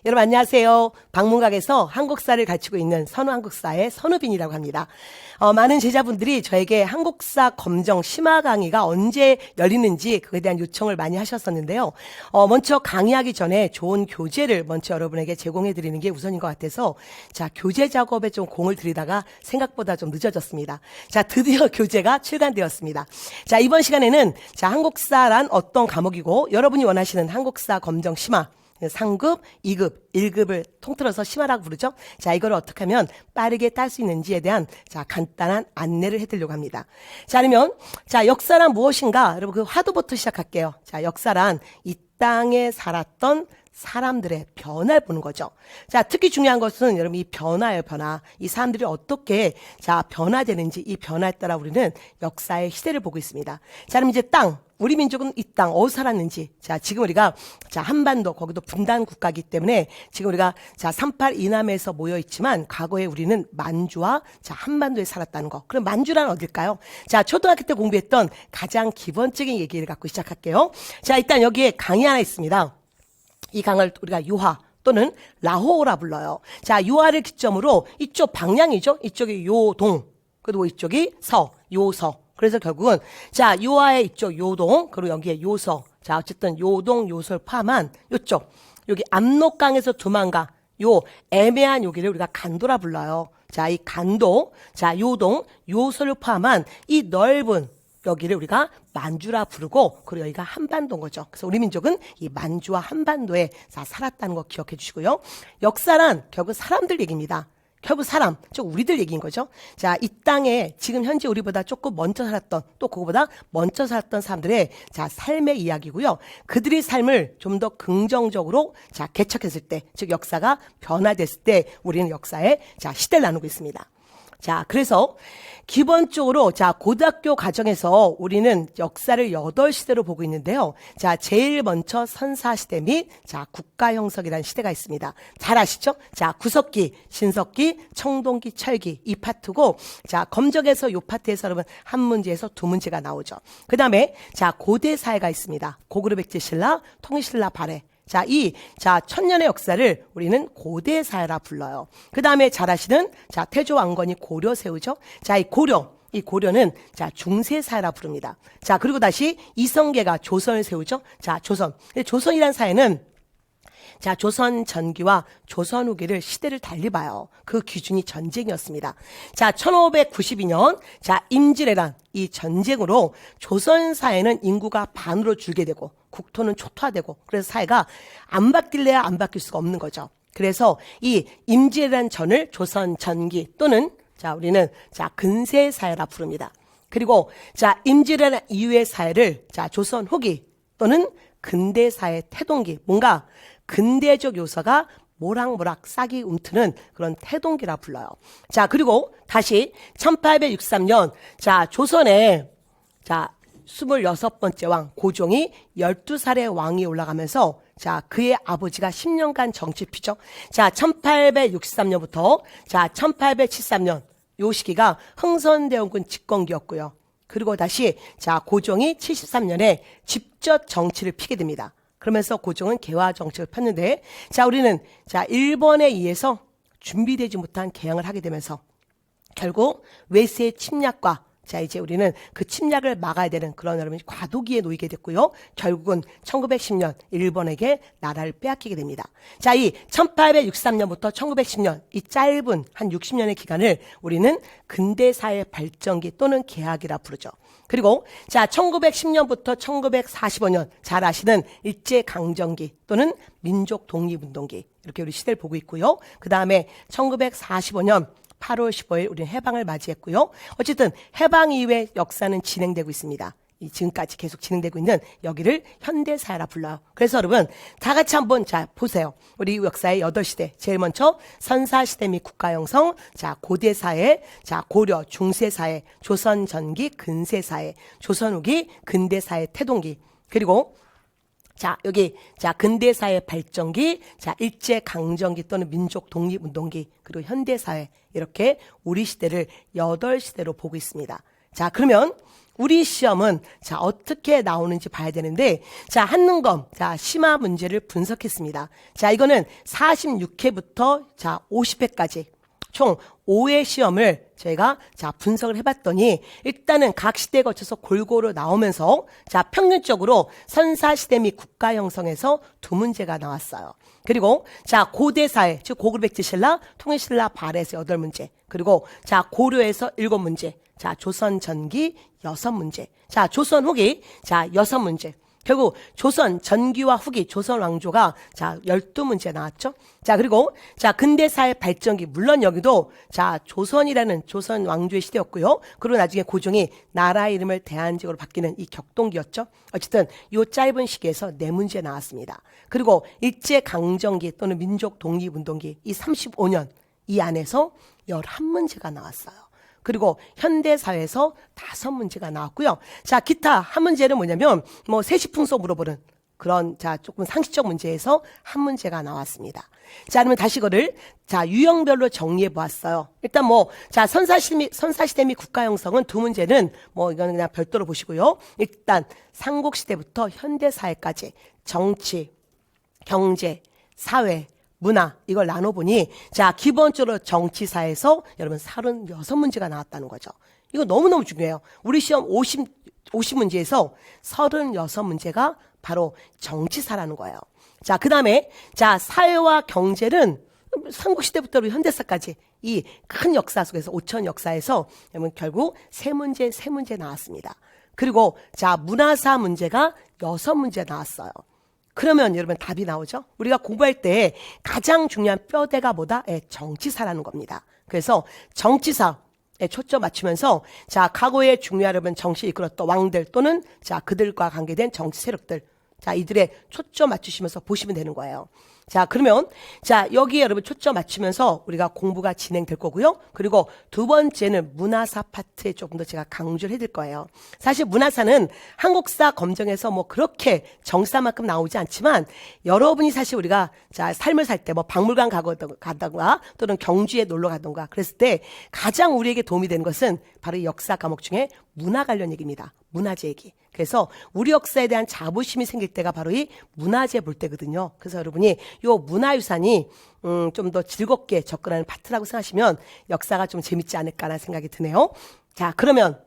여러분 안녕하세요. 방문각에서 한국사를 가르치고 있는 선우한국사의 선우빈이라고 합니다. 많은 제자분들이 저에게 한국사 검정 심화 강의가 언제 열리는지 그에 대한 요청을 많이 하셨었는데요. 먼저 강의하기 전에 좋은 교재를 먼저 여러분에게 제공해 드리는 게 우선인 것 같아서 자, 교재 작업에 좀 공을 들이다가 생각보다 좀 늦어졌습니다. 자, 드디어 교재가 출간되었습니다. 자, 이번 시간에는 자, 한국사란 어떤 과목이고 여러분이 원하시는 한국사 검정 심화 상급, 2급, 1급을 통틀어서 심화라고 부르죠. 자, 이걸 어떻게 하면 빠르게 딸 수 있는지에 대한 자, 간단한 안내를 해드리려고 합니다. 자, 그러면 자, 역사란 무엇인가? 여러분 그 화두부터 시작할게요. 자, 역사란 이 땅에 살았던 사람들의 변화를 보는 거죠. 자, 특히 중요한 것은 여러분 이 변화예요, 변화. 이 사람들이 어떻게 자, 변화되는지 이 변화에 따라 우리는 역사의 시대를 보고 있습니다. 자, 그럼 이제 땅. 우리 민족은 이 땅 어디서 살았는지. 자, 지금 우리가 자, 한반도 거기도 분단 국가이기 때문에 지금 우리가 자, 38 이남에서 모여 있지만 과거에 우리는 만주와 자, 한반도에 살았다는 거. 그럼 만주란 어딜까요? 자, 초등학교 때 공부했던 가장 기본적인 얘기를 갖고 시작할게요. 자, 일단 여기에 강이 하나 있습니다. 이 강을 우리가 유화 또는 라호라 불러요. 자, 유화를 기점으로 이쪽 방향이죠. 이쪽이 요동, 그리고 이쪽이 서, 요서. 그래서 결국은 자, 유화의 이쪽 요동, 그리고 여기에 요서. 자, 어쨌든 요동, 요서를 포함한 이쪽 여기 압록강에서 두만강 요 애매한 여기를 우리가 간도라 불러요. 자, 이 간도, 자, 요동, 요서를 포함한 이 넓은 여기를 우리가 만주라 부르고 그리고 여기가 한반도인 거죠. 그래서 우리 민족은 이 만주와 한반도에 살았다는 거 기억해 주시고요. 역사란 결국 사람들 얘기입니다. 결국 사람, 즉 우리들 얘기인 거죠. 자, 이 땅에 지금 현재 우리보다 조금 먼저 살았던 또 그거보다 먼저 살았던 사람들의 자, 삶의 이야기고요. 그들의 삶을 좀 더 긍정적으로 자, 개척했을 때, 즉 역사가 변화됐을 때 우리는 역사의 자, 시대를 나누고 있습니다. 자, 그래서 기본적으로 자, 고등학교 과정에서 우리는 역사를 8시대로 보고 있는데요. 자, 제일 먼저 선사시대 및 자, 국가형성이라는 시대가 있습니다. 잘 아시죠? 자, 구석기, 신석기, 청동기, 철기 이 파트고 자, 검정에서 요 파트에서 여러분 한 문제에서 두 문제가 나오죠. 그다음에 자, 고대 사회가 있습니다. 고구려 백제 신라, 통일신라 발해. 자, 자, 천년의 역사를 우리는 고대 사회라 불러요. 그 다음에 잘 아시는, 자, 태조 왕건이 고려 세우죠? 자, 이 고려는, 자, 중세 사회라 부릅니다. 자, 그리고 다시 이성계가 조선을 세우죠? 자, 조선. 조선이란 사회는 자, 조선 전기와 조선 후기를 시대를 달리 봐요. 그 기준이 전쟁이었습니다. 자, 1592년, 자, 임진왜란 이 전쟁으로 조선 사회는 인구가 반으로 줄게 되고 국토는 초토화되고 그래서 사회가 안 바뀔래야 안 바뀔 수가 없는 거죠. 그래서 이 임진왜란 전을 조선 전기 또는 자, 우리는 자, 근세 사회라 부릅니다. 그리고 자, 임진왜란 이후의 사회를 자, 조선 후기 또는 근대 사회 태동기 뭔가 근대적 요소가 모락모락 싹이 움트는 그런 태동기라 불러요. 자, 그리고 다시 1863년 자, 조선에 자, 26번째 왕 고종이 12살의 왕이 올라가면서 자, 그의 아버지가 10년간 정치 피죠. 자, 1863년부터 자, 1873년 요 시기가 흥선대원군 집권기였고요. 그리고 다시 자, 고종이 73년에 직접 정치를 피게 됩니다. 그러면서 고종은 개화 정책을 폈는데 자, 우리는 자, 일본에 의해서 준비되지 못한 개항을 하게 되면서 결국 외세의 침략과 자, 이제 우리는 그 침략을 막아야 되는 그런 여러분 과도기에 놓이게 됐고요. 결국은 1910년 일본에게 나라를 빼앗기게 됩니다. 자, 이 1863년부터 1910년 이 짧은 한 60년의 기간을 우리는 근대사회 발전기 또는 개학이라 부르죠. 그리고 자, 1910년부터 1945년 잘 아시는 일제강점기 또는 민족 독립운동기 이렇게 우리 시대를 보고 있고요. 그 다음에 1945년 8월 15일 우리는 해방을 맞이했고요. 어쨌든 해방 이후의 역사는 진행되고 있습니다. 지금까지 계속 진행되고 있는 여기를 현대사회라 불러요. 그래서 여러분 다 같이 한번 자 보세요. 우리 역사의 8시대 제일 먼저 선사시대 및 국가형성, 자 고대사회, 자 고려 중세사회, 조선전기 근세사회, 조선후기 근대사회 태동기 그리고 자, 여기, 자, 근대사회 발전기, 자, 일제강점기 또는 민족 독립운동기, 그리고 현대사회, 이렇게 우리 시대를 8시대로 보고 있습니다. 자, 그러면 우리 시험은 자 어떻게 나오는지 봐야 되는데 자 한능검 자 심화 문제를 분석했습니다. 자 이거는 46회부터 자 50회까지 총 5회 시험을 저희가 자 분석을 해봤더니 일단은 각 시대에 거쳐서 골고루 나오면서 자 평균적으로 선사시대 및 국가 형성에서 2문제가 나왔어요. 그리고 자 고대사회 즉 고구려백제신라 통일신라 발해에서 8문제 그리고 자 고려에서 7문제 자 조선 전기 6문제 자 조선 후기 자 6문제 결국 조선 전기와 후기 조선 왕조가 자 12문제 나왔죠. 자 그리고 자 근대사회 발전기 물론 여기도 자 조선이라는 조선 왕조의 시대였고요. 그리고 나중에 고종이 나라 이름을 대한제국으로 바뀌는 이 격동기였죠. 어쨌든 이 짧은 시기에서 4문제 나왔습니다. 그리고 일제강점기 또는 민족 독립운동기 이 35년 이 안에서 11문제가 나왔어요. 그리고 현대사회에서 5문제가 나왔고요. 자, 기타 한 문제는 뭐냐면 뭐 세시풍소 물어보는 그런 자 조금 상식적 문제에서 한 문제가 나왔습니다. 자, 그러면 다시 이거를 자 유형별로 정리해 보았어요. 일단 뭐 자 선사시대 및 국가 형성은 2문제는 뭐 이거는 그냥 별도로 보시고요. 일단 삼국시대부터 현대사회까지 정치, 경제, 사회, 문화 이걸 나눠보니 자 기본적으로 정치사에서 여러분 36문제가 나왔다는 거죠. 이거 너무너무 중요해요. 우리 시험 50문제에서 36문제가 바로 정치사라는 거예요. 자, 그 다음에 자 사회와 경제는 삼국시대부터 현대사까지 이 큰 역사 속에서 5천 역사에서 여러분 결국 3문제 나왔습니다. 그리고 자 문화사 문제가 6문제 나왔어요. 그러면 여러분 답이 나오죠? 우리가 공부할 때 가장 중요한 뼈대가 뭐다? 정치사라는 겁니다. 그래서 정치사에 초점 맞추면서 자 과거에 중요한 여러분 정치를 이끌었던 왕들 또는 자 그들과 관계된 정치 세력들 자 이들의 초점 맞추시면서 보시면 되는 거예요. 자 그러면 자 여기에 여러분 초점 맞추면서 우리가 공부가 진행될 거고요. 그리고 2번째는 문화사 파트에 조금 더 제가 강조를 해드릴 거예요. 사실 문화사는 한국사 검정에서 뭐 그렇게 정사만큼 나오지 않지만 여러분이 사실 우리가 자 삶을 살 때 뭐 박물관 가다가 또는 경주에 놀러 가던가 그랬을 때 가장 우리에게 도움이 되는 것은 바로 이 역사 과목 중에 문화 관련 얘기입니다. 문화재 얘기. 그래서 우리 역사에 대한 자부심이 생길 때가 바로 이 문화재 볼 때거든요. 그래서 여러분이 요 문화유산이 좀 더 즐겁게 접근하는 파트라고 생각하시면 역사가 좀 재밌지 않을까라는 생각이 드네요. 자, 그러면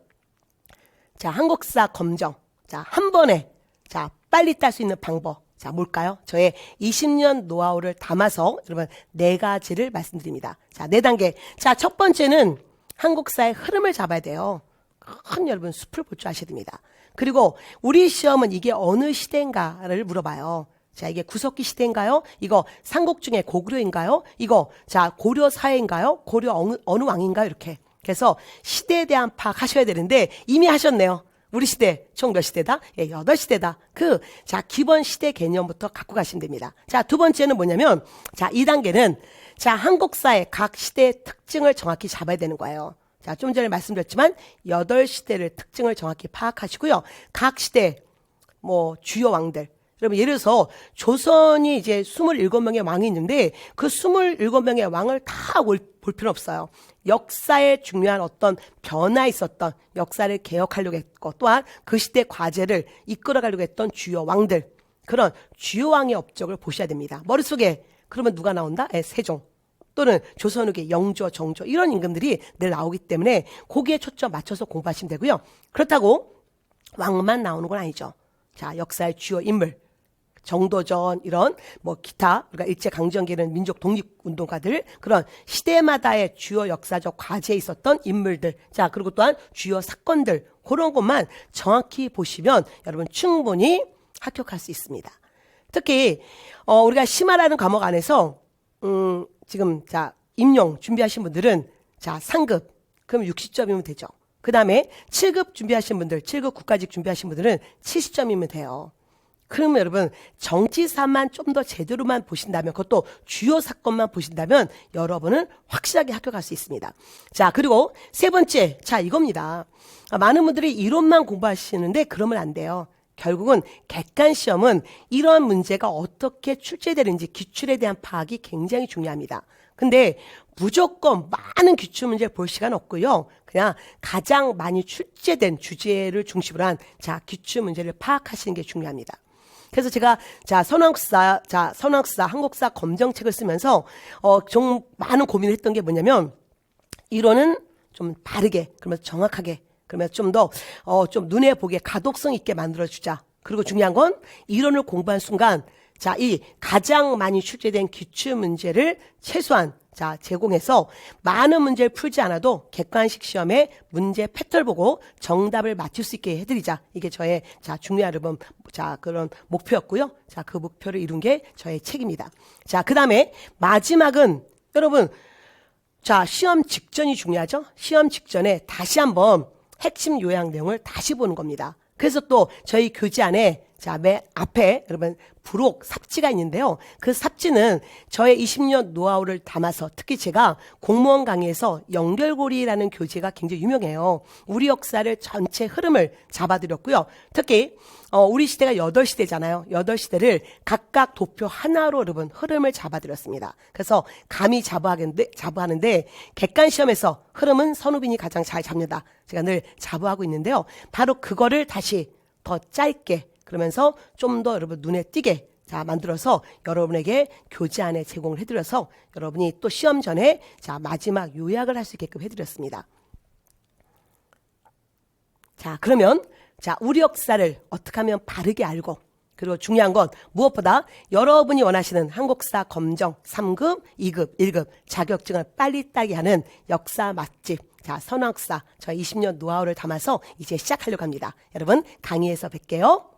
자 한국사 검정 자 한 번에 자 빨리 딸 수 있는 방법 자 뭘까요? 저의 20년 노하우를 담아서 여러분 4가지를 말씀드립니다. 자 4단계. 자 첫 번째는 한국사의 흐름을 잡아야 돼요. 큰 여러분 숲을 볼 줄 아셔야 됩니다. 그리고 우리 시험은 이게 어느 시대인가를 물어봐요. 자, 이게 구석기 시대인가요? 이거 삼국 중에 고구려인가요? 이거 자 고려 사회인가요? 고려 어느 왕인가요? 이렇게. 그래서 시대에 대한 파악하셔야 되는데 이미 하셨네요. 우리 시대 총 몇 시대다? 8시대다. 자 기본 시대 개념부터 갖고 가시면 됩니다. 자, 2번째는 뭐냐면 자 2단계는 자 한국사의 각 시대의 특징을 정확히 잡아야 되는 거예요. 자, 좀 전에 말씀드렸지만 8시대를 특징을 정확히 파악하시고요. 각 시대 뭐 주요 왕들 여러분 예를 들어서 조선이 이제 27명의 왕이 있는데 그 27명의 왕을 다 볼 필요는 없어요. 역사에 중요한 어떤 변화 있었던 역사를 개혁하려고 했고 또한 그 시대 과제를 이끌어가려고 했던 주요 왕들 그런 주요 왕의 업적을 보셔야 됩니다. 머릿속에 그러면 누가 나온다? 세종 또는 조선 후기 영조, 정조 이런 임금들이 늘 나오기 때문에 거기에 초점 맞춰서 공부하시면 되고요. 그렇다고 왕만 나오는 건 아니죠. 자, 역사의 주요 인물 정도전 이런 뭐 기타 우리가 일제강점기는 민족 독립운동가들 그런 시대마다의 주요 역사적 과제에 있었던 인물들 자 그리고 또한 주요 사건들 그런 것만 정확히 보시면 여러분 충분히 합격할 수 있습니다. 특히 우리가 심화라는 과목 안에서 지금 자 임용 준비하신 분들은 자 상급 그럼 60점이면 되죠. 그 다음에 7급 준비하신 분들 7급 국가직 준비하신 분들은 70점이면 돼요. 그러면 여러분 정치사만 좀 더 제대로만 보신다면 그것도 주요 사건만 보신다면 여러분은 확실하게 합격할 수 있습니다. 자 그리고 3번째 자 이겁니다. 많은 분들이 이론만 공부하시는데 그러면 안 돼요. 결국은 객관 시험은 이런 문제가 어떻게 출제되는지 기출에 대한 파악이 굉장히 중요합니다. 근데 무조건 많은 기출문제를 볼 시간 없고요. 그냥 가장 많이 출제된 주제를 중심으로 한 기출문제를 파악하시는 게 중요합니다. 그래서 제가 선호학사 한국사 검정책을 쓰면서 좀 많은 고민을 했던 게 뭐냐면 이론은 좀 바르게 그러면서 정확하게 그러면 좀 더 좀 눈에 보기에 가독성 있게 만들어주자. 그리고 중요한 건 이론을 공부한 순간 이 가장 많이 출제된 기출 문제를 최소한 제공해서 많은 문제를 풀지 않아도 객관식 시험에 문제 패턴을 보고 정답을 맞출 수 있게 해드리자. 이게 저의 중요한 여러분 그런 목표였고요. 그 목표를 이룬 게 저의 책입니다. 그 다음에 마지막은 여러분 시험 직전이 중요하죠. 시험 직전에 다시 한번 핵심 요약 내용을 다시 보는 겁니다. 그래서 또 저희 교재 안에 맨 앞에 여러분 부록 삽지가 있는데요. 그 삽지는 저의 20년 노하우를 담아서 특히 제가 공무원 강의에서 연결고리라는 교재가 굉장히 유명해요. 우리 역사를 전체 흐름을 잡아드렸고요. 특히 우리 시대가 8시대잖아요. 8시대를 각각 도표 하나로 여러분 흐름을 잡아드렸습니다. 그래서 감히 자부하는데 객관 시험에서 흐름은 선우빈이 가장 잘 잡는다. 제가 늘 자부하고 있는데요. 바로 그거를 다시 더 짧게 그러면서 좀 더 여러분 눈에 띄게 만들어서 여러분에게 교재 안에 제공을 해드려서 여러분이 또 시험 전에 마지막 요약을 할 수 있게끔 해드렸습니다. 그러면 우리 역사를 어떻게 하면 바르게 알고 그리고 중요한 건 무엇보다 여러분이 원하시는 한국사 검정 3급, 2급, 1급 자격증을 빨리 따게 하는 역사 맛집 선호학사 저희 20년 노하우를 담아서 이제 시작하려고 합니다. 여러분 강의에서 뵐게요.